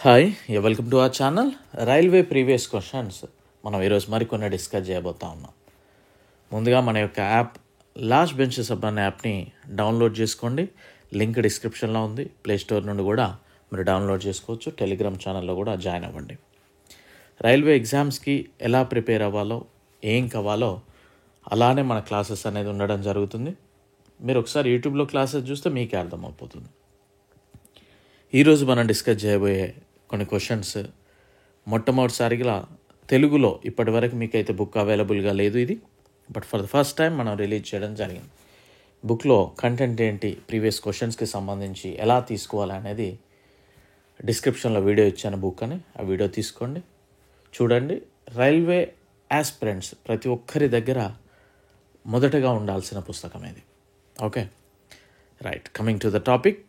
Hi, welcome to our channel. Railway previous questions మనం ఈరోజు మరికొన్ని డిస్కస్ చేయబోతా ఉన్నాం. ముందుగా మన యొక్క యాప్ లాస్ట్ బెంచెస్ అనే యాప్ని డౌన్లోడ్ చేసుకోండి. లింక్ డిస్క్రిప్షన్లో ఉంది. ప్లేస్టోర్ నుండి కూడా మీరు డౌన్లోడ్ చేసుకోవచ్చు. టెలిగ్రామ్ ఛానల్లో కూడా జాయిన్ అవ్వండి. రైల్వే ఎగ్జామ్స్కి ఎలా ప్రిపేర్ అవ్వాలో, ఏం కావాలో అలానే మన క్లాసెస్ అనేది ఉండడం జరుగుతుంది. మీరు ఒకసారి యూట్యూబ్లో క్లాసెస్ చూస్తే మీకే అర్థమైపోతుంది. ఈరోజు మనం డిస్కస్ చేయబోయే కొన్ని క్వశ్చన్స్ మొట్టమొదటిసారిగా తెలుగులో ఇప్పటివరకు మీకైతే బుక్ అవైలబుల్గా లేదు ఇది, but for the first time మనం రిలీజ్ చేయడం జరిగింది. బుక్లో కంటెంట్ ఏంటి, ప్రీవియస్ క్వశ్చన్స్కి సంబంధించి ఎలా తీసుకోవాలి అనేది డిస్క్రిప్షన్లో వీడియో ఇచ్చాను బుక్ అని. ఆ వీడియో తీసుకోండి, చూడండి. రైల్వే యాస్పిరెంట్స్ ప్రతి ఒక్కరి దగ్గర మొదటగా ఉండాల్సిన పుస్తకం ఇది. Okay, right. Coming to the topic.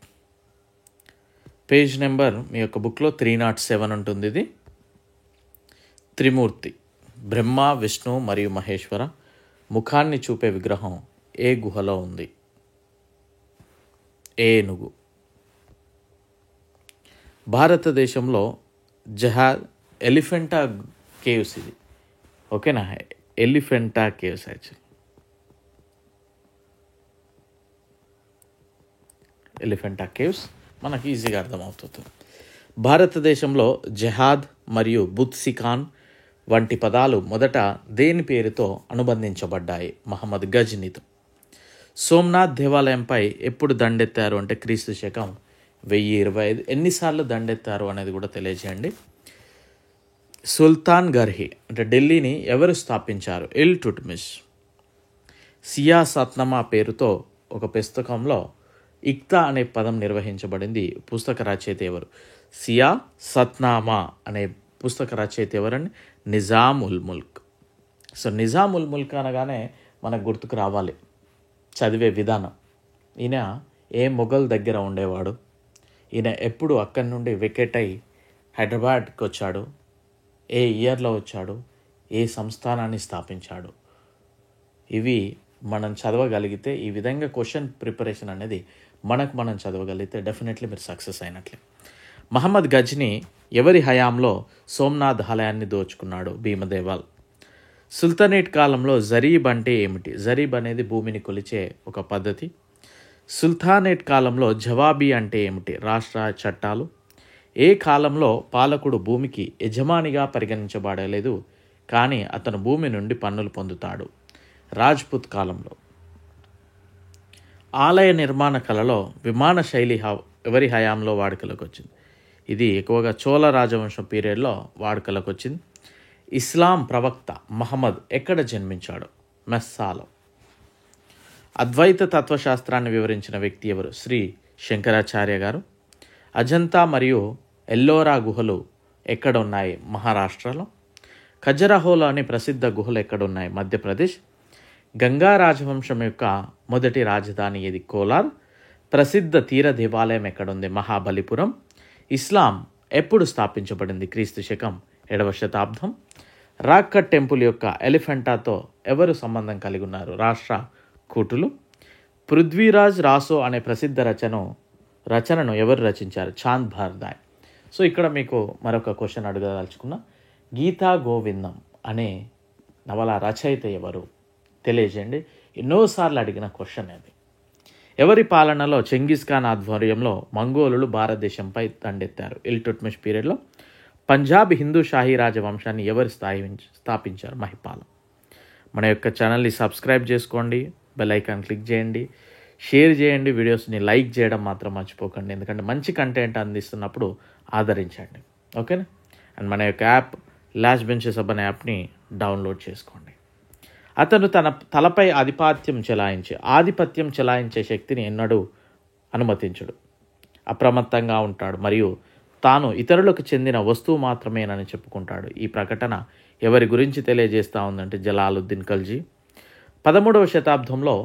Page number మీ యొక్క బుక్లో 307 ఉంటుంది. ఇది త్రిమూర్తి, బ్రహ్మ, విష్ణు మరియు మహేశ్వర ముఖాన్ని చూపే విగ్రహం ఏ గుహలో ఉంది? ఏనుగు. భారతదేశంలో ఎలిఫెంటా కేవ్స్ ఇది. ఓకేనా, Elephanta caves actually Elephanta caves మనకి ఈజీగా అర్థమవుతుంది. భారతదేశంలో జహాద్ మరియు బుత్సిఖాన్ వంటి పదాలు మొదట దేని పేరుతో అనుబంధించబడ్డాయి? మహమ్మద్ గజ్నీతో. సోమనాథ్ దేవాలయంపై ఎప్పుడు దండెత్తారు అంటే క్రీస్తు శకం 1025. ఎన్నిసార్లు దండెత్తారు అనేది కూడా తెలియజేయండి. సుల్తాన్ గర్హి అంటే ఢిల్లీని ఎవరు స్థాపించారు? ఇల్టుట్మిష్. సియాసత్నామా పేరుతో ఒక పుస్తకంలో ఇక్తా అనే పదం నిర్వహించబడింది. పుస్తక రచయిత ఎవరు? సియాసత్నామా అనే పుస్తక రచయిత ఎవరండి? నిజాం ఉల్ ముల్క్. సో నిజాం ఉల్ ముల్క్ అనగానే మనకు గుర్తుకు రావాలి చదివే విధానం. ఈయన ఏ మొఘల్ దగ్గర ఉండేవాడు, ఈయన ఎప్పుడు అక్కడి నుండి వికెట్ అయి హైదరాబాద్కి వచ్చాడు, ఏ ఇయర్లో వచ్చాడు, ఏ సంస్థానాన్ని స్థాపించాడు, ఇవి మనం చదవగలిగితే, ఈ విధంగా క్వశ్చన్ ప్రిపరేషన్ అనేది మనం చదవగలిగితే డెఫినెట్లీ మీరు సక్సెస్ అయినట్లే. మహమ్మద్ గజ్నీ ఎవరి హయాంలో సోమనాథ్ ఆలయాన్ని దోచుకున్నాడు? భీమదేవాల్. సుల్తానేట్ కాలంలో జరీబ్ అంటే ఏమిటి? జరీబ్ అనేది భూమిని కొలిచే ఒక పద్ధతి. సుల్తానేట్ కాలంలో జవాబీ అంటే ఏమిటి? రాష్ట్ర చట్టాలు. ఏ కాలంలో పాలకుడు భూమికి యజమానిగా పరిగణించబడలేదు, కానీ అతను భూమి నుండి పన్నులు పొందుతాడు? రాజ్పుత్ కాలంలో. ఆలయ నిర్మాణ కళలో విమాన శైలి ఎవరి హయాంలో వాడుకలోకి వచ్చింది? ఇది ఎక్కువగా చోళ రాజవంశం పీరియడ్లో వాడుకలోకి వచ్చింది. ఇస్లాం ప్రవక్త మహమ్మద్ ఎక్కడ జన్మించాడు? మెస్సాలో. అద్వైత తత్వశాస్త్రాన్ని వివరించిన వ్యక్తి ఎవరు? శ్రీ శంకరాచార్య గారు. అజంతా మరియు ఎల్లోరా గుహలు ఎక్కడ ఉన్నాయి? మహారాష్ట్రలో. ఖజరహోలో అనే ప్రసిద్ధ గుహలు ఎక్కడున్నాయి? మధ్యప్రదేశ్. గంగా రాజవంశం యొక్క మొదటి రాజధాని ఏది? కోలార్. ప్రసిద్ధ తీర దేవాలయం ఎక్కడుంది? మహాబలిపురం. ఇస్లాం ఎప్పుడు స్థాపించబడింది? క్రీస్తు శకం 7వ శతాబ్దం. రాక్కట్ టెంపుల్ యొక్క ఎలిఫెంటాతో ఎవరు సంబంధం కలిగి ఉన్నారు? రాష్ట్ర కూటులు. పృథ్వీరాజ్ రాసో అనే ప్రసిద్ధ రచనను ఎవరు రచించారు? చాంద్ భార్దాయ్. సో ఇక్కడ మీకు మరొక క్వశ్చన్ అడగదలుచుకున్నా. గీతా గోవిందం అనే నవల రచయిత ఎవరు? తెలియజేయండి. ఎన్నోసార్లు అడిగిన క్వశ్చన్ అది. ఎవరి పాలనలో చెంగిస్ ఖాన్ ఆధ్వర్యంలో మంగోలులు భారతదేశంపై దండెత్తారు? ఇల్టుట్మిష్ పీరియడ్లో. పంజాబ్ హిందూ షాహీ రాజవంశాన్ని ఎవరు స్థాపించారు? మహిపాల. మన యొక్క ఛానల్ని సబ్స్క్రైబ్ చేసుకోండి, బెల్ ఐకాన్ క్లిక్ చేయండి, షేర్ చేయండి, వీడియోస్ని లైక్ చేయడం మాత్రం మర్చిపోకండి, ఎందుకంటే మంచి కంటెంట్ అందిస్తున్నప్పుడు ఆదరించండి. ఓకేనా? అండ్ మన యొక్క యాప్ లాస్ట్ బెంచెస్ అనే యాప్ని డౌన్లోడ్ చేసుకోండి. అతను తన తలపై ఆధిపత్యం చెలాయించే శక్తిని ఎన్నడూ అనుమతించడు. అప్రమత్తంగా ఉంటాడు మరియు తాను ఇతరులకు చెందిన వస్తువు మాత్రమేనని చెప్పుకుంటాడు. ఈ ప్రకటన ఎవరి గురించి తెలియజేస్తూ ఉందంటే జలాలుద్దీన్ ఖల్జీ. 13వ శతాబ్దంలో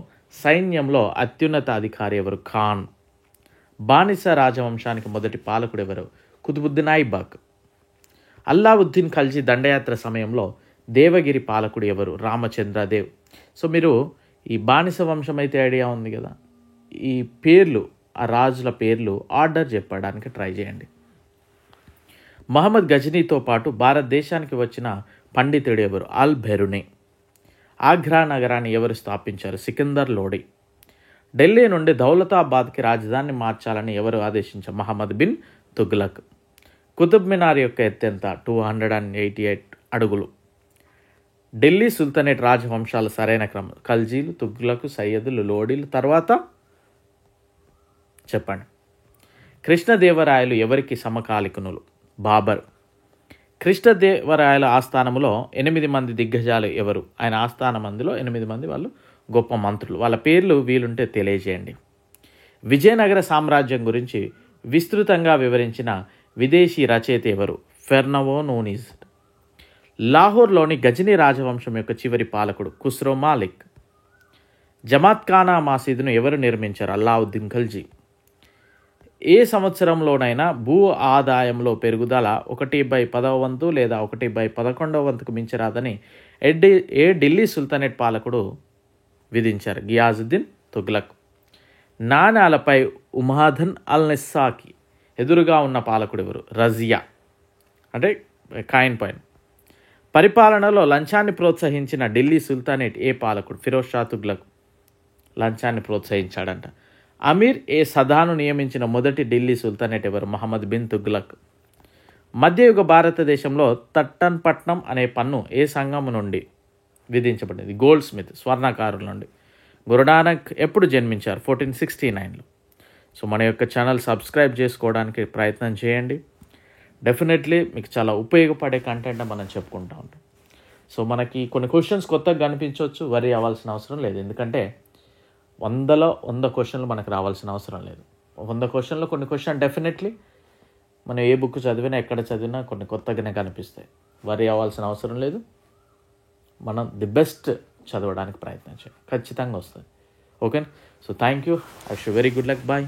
సైన్యంలో అత్యున్నత అధికారి ఎవరు? ఖాన్. బానిస రాజవంశానికి మొదటి పాలకుడు ఎవరు? కుతుబుద్దీన్ ఐబక్. అల్లావుద్దీన్ ఖల్జీ దండయాత్ర సమయంలో దేవగిరి పాలకుడు ఎవరు? రామచంద్రదేవ్. సో మీరు ఈ బానిస వంశం అయితే ఐడియా ఉంది కదా, ఈ పేర్లు, ఆ రాజుల పేర్లు ఆర్డర్ చెప్పడానికి ట్రై చేయండి. మహమ్మద్ గజనీతో పాటు భారతదేశానికి వచ్చిన పండితుడు ఎవరు? అల్ బెరుని. ఆగ్రా నగరాన్ని ఎవరు స్థాపించారు? సికిందర్ లోడి. ఢిల్లీ నుండి దౌలతాబాద్కి రాజధాని మార్చాలని ఎవరు ఆదేశించారు? మహమ్మద్ బిన్ తుగ్లక్. కుతుబ్ మినార్ యొక్క ఎత్తు ఎంత? 288 అడుగులు. ఢిల్లీ సుల్తానేట్ రాజవంశాల సరైన క్రమం? ఖల్జీలు, తుగ్లక్, సయ్యదులు, లోడీలు, తర్వాత చెప్పండి. కృష్ణదేవరాయలు ఎవరికి సమకాలికునులు? బాబర్. కృష్ణదేవరాయల ఆస్థానంలో 8 మంది దిగ్గజాలు ఎవరు? ఆయన ఆస్థాన మందిలో 8 మంది వాళ్ళు గొప్ప మంత్రులు. వాళ్ళ పేర్లు వీలుంటే తెలియజేయండి. విజయనగర సామ్రాజ్యం గురించి విస్తృతంగా వివరించిన విదేశీ రచయిత ఎవరు? ఫెర్నవో నూనిస్. లాహోర్లోని గజనీ రాజవంశం యొక్క చివరి పాలకుడు? ఖుస్రో మాలిక్. జమాత్ ఖానా మసీదును ఎవరు నిర్మించారు? అల్లావుద్దీన్ ఖల్జీ. ఏ సంవత్సరంలోనైనా భూ ఆదాయంలో పెరుగుదల 1/10వ వంతు లేదా 1/11వ వంతుకు మించరాదని ఏ ఢిల్లీ సుల్తానేట్ పాలకుడు విధించారు? గియాజుద్దీన్ తుగ్లక్. నాణాలపై ఉమాదన్ అల్ నిస్సాకి ఎదురుగా ఉన్న పాలకుడు ఎవరు? రజియా, అంటే కాయిన్ పాయింట్. పరిపాలనలో లంచాన్ని ప్రోత్సహించిన ఢిల్లీ సుల్తానేట్ ఏ పాలకుడు? ఫిరోజ్ షా తుగ్లక్ లంచాన్ని ప్రోత్సహించాడంట. అమీర్ ఏ సదాను నియమించిన మొదటి ఢిల్లీ సుల్తానేట్ ఎవరు? మహమ్మద్ బిన్ తుగ్లక్. మధ్యయుగ భారతదేశంలో తట్టన్పట్నం అనే పన్ను ఏ సంఘం నుండి విధించబడింది? గోల్డ్ స్మిత్, స్వర్ణకారుల నుండి. గురునానక్ ఎప్పుడు జన్మించారు? 1469లో. సో మన యొక్క ఛానల్ సబ్స్క్రైబ్ చేసుకోవడానికి ప్రయత్నం చేయండి. డెఫినెట్లీ మీకు చాలా ఉపయోగపడే కంటెంట్ మనం చెప్పుకుంటూ ఉంటాం. సో మనకి కొన్ని క్వశ్చన్స్ కొత్తగా కనిపించవచ్చు, వరి అవ్వాల్సిన అవసరం లేదు. ఎందుకంటే 100 క్వశ్చన్లు మనకు రావాల్సిన అవసరం లేదు. 100 క్వశ్చన్లో కొన్ని క్వశ్చన్ డెఫినెట్లీ మనం ఏ బుక్ చదివినా ఎక్కడ చదివినా కొన్ని కొత్తగానే కనిపిస్తాయి. వరి అవ్వాల్సిన అవసరం లేదు. మనం ది బెస్ట్ చదవడానికి ప్రయత్నం చేయాలి, ఖచ్చితంగా వస్తుంది. Okay. So thank you. I wish you very good luck. Bye.